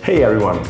Hey everyone!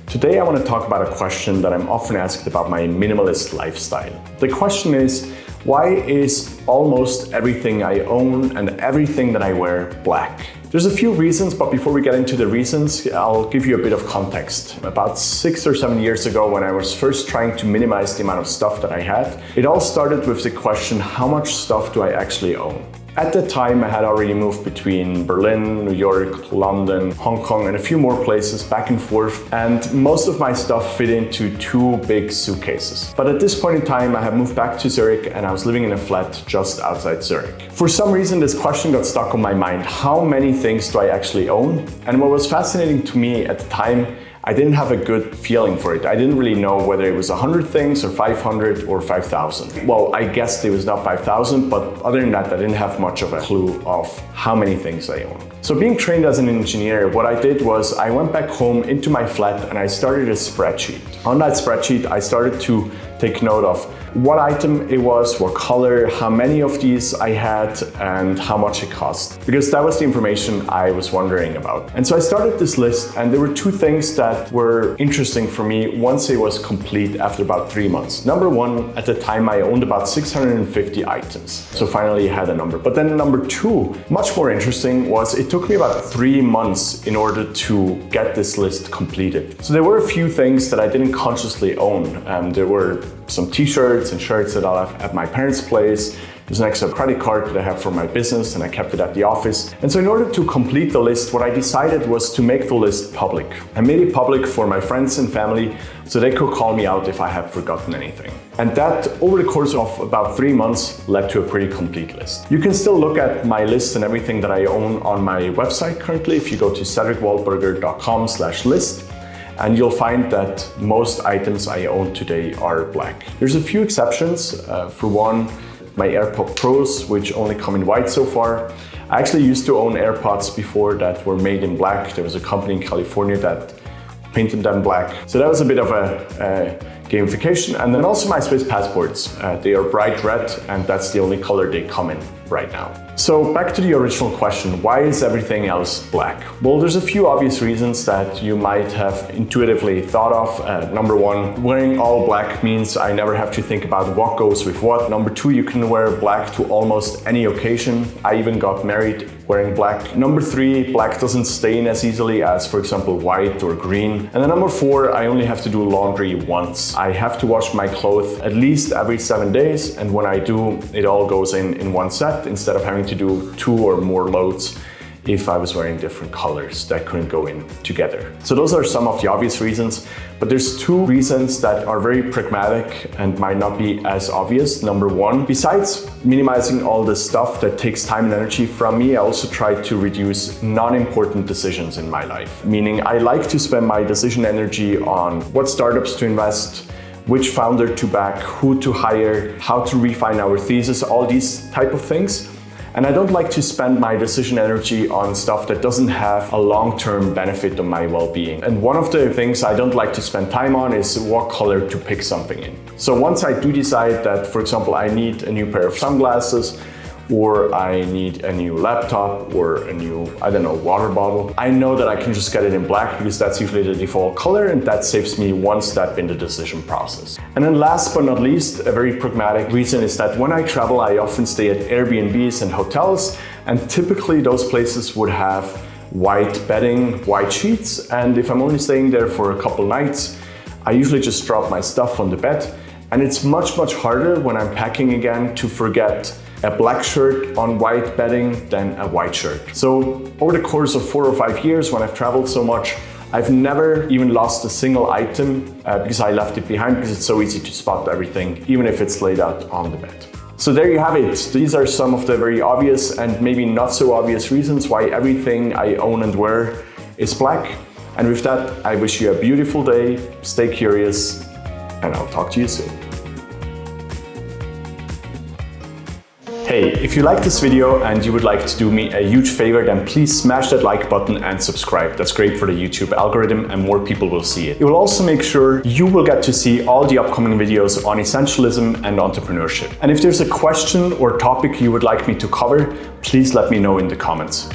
Today I want to talk about a question that I'm often asked about my minimalist lifestyle. The question is, why is almost everything I own and everything that I wear black? There's a few reasons, but before we get into the reasons, I'll give you a bit of context. About 6 or 7 years ago, when I was first trying to minimize the amount of stuff that I had, it all started with the question, how much stuff do I actually own? At the time, I had already moved between Berlin, New York, London, Hong Kong, and a few more places back and forth, and most of my stuff fit into 2 big suitcases. But at this point in time, I had moved back to Zurich and I was living in a flat just outside Zurich. For some reason, this question got stuck on my mind. How many things do I actually own? And what was fascinating to me at the time, I didn't have a good feeling for it. I didn't really know whether it was 100 things or 500 or 5,000. Well, I guessed it was not 5,000, but other than that, I didn't have much of a clue of how many things I own. So being trained as an engineer, what I did was I went back home into my flat and I started a spreadsheet. On that spreadsheet, I started to take note of what item it was, what color, how many of these I had, and how much it cost. Because that was the information I was wondering about. And so I started this list, and there were 2 things that were interesting for me once it was complete after about 3 months. Number 1, at the time I owned about 650 items. So finally I had a number. But then number 2, much more interesting, was it took me about 3 months in order to get this list completed. So there were a few things that I didn't consciously own. There were some t-shirts and shirts that I have at my parents' place. There's an extra credit card that I have for my business and I kept it at the office. And so in order to complete the list, what I decided was to make the list public. I made it public for my friends and family so they could call me out if I had forgotten anything. And that, over the course of about 3 months, led to a pretty complete list. You can still look at my list and everything that I own on my website currently if you go to cedricwaldberger.com/list. And you'll find that most items I own today are black. There's a few exceptions. For one, my AirPods Pros, which only come in white so far. I actually used to own AirPods before that were made in black. There was a company in California that painted them black. So that was a bit of a gamification. And then also my Swiss passports. They are bright red, and that's the only color they come in right now. So back to the original question, why is everything else black? Well, there's a few obvious reasons that you might have intuitively thought of. Number 1, wearing all black means I never have to think about what goes with what. Number 2, you can wear black to almost any occasion. I even got married wearing black. Number 3, black doesn't stain as easily as, for example, white or green. And then number 4, I only have to do laundry once. I have to wash my clothes at least every 7 days, and when I do, it all goes in one set instead of having to do 2 or more loads if I was wearing different colors that couldn't go in together. So those are some of the obvious reasons, but there's 2 reasons that are very pragmatic and might not be as obvious. Number 1, besides minimizing all the stuff that takes time and energy from me, I also try to reduce non-important decisions in my life. Meaning I like to spend my decision energy on what startups to invest, which founder to back, who to hire, how to refine our thesis, all these type of things. And I don't like to spend my decision energy on stuff that doesn't have a long-term benefit on my well-being. And one of the things I don't like to spend time on is what color to pick something in. So once I do decide that, for example, I need a new pair of sunglasses, or I need a new laptop, or a new, water bottle, I know that I can just get it in black because that's usually the default color, and that saves me one step in the decision process. And then last but not least, a very pragmatic reason is that when I travel, I often stay at Airbnbs and hotels, and typically those places would have white bedding, white sheets, and if I'm only staying there for a couple nights, I usually just drop my stuff on the bed, and it's much harder when I'm packing again to forget a black shirt on white bedding than a white shirt. So over the course of 4 or 5 years, when I've traveled so much, I've never even lost a single item because I left it behind, because it's so easy to spot everything, even if it's laid out on the bed. So there you have it. These are some of the very obvious and maybe not so obvious reasons why everything I own and wear is black. And with that, I wish you a beautiful day, stay curious, and I'll talk to you soon. Hey, if you like this video and you would like to do me a huge favor, then please smash that like button and subscribe. That's great for the YouTube algorithm and more people will see it. It will also make sure you will get to see all the upcoming videos on essentialism and entrepreneurship. And if there's a question or topic you would like me to cover, please let me know in the comments.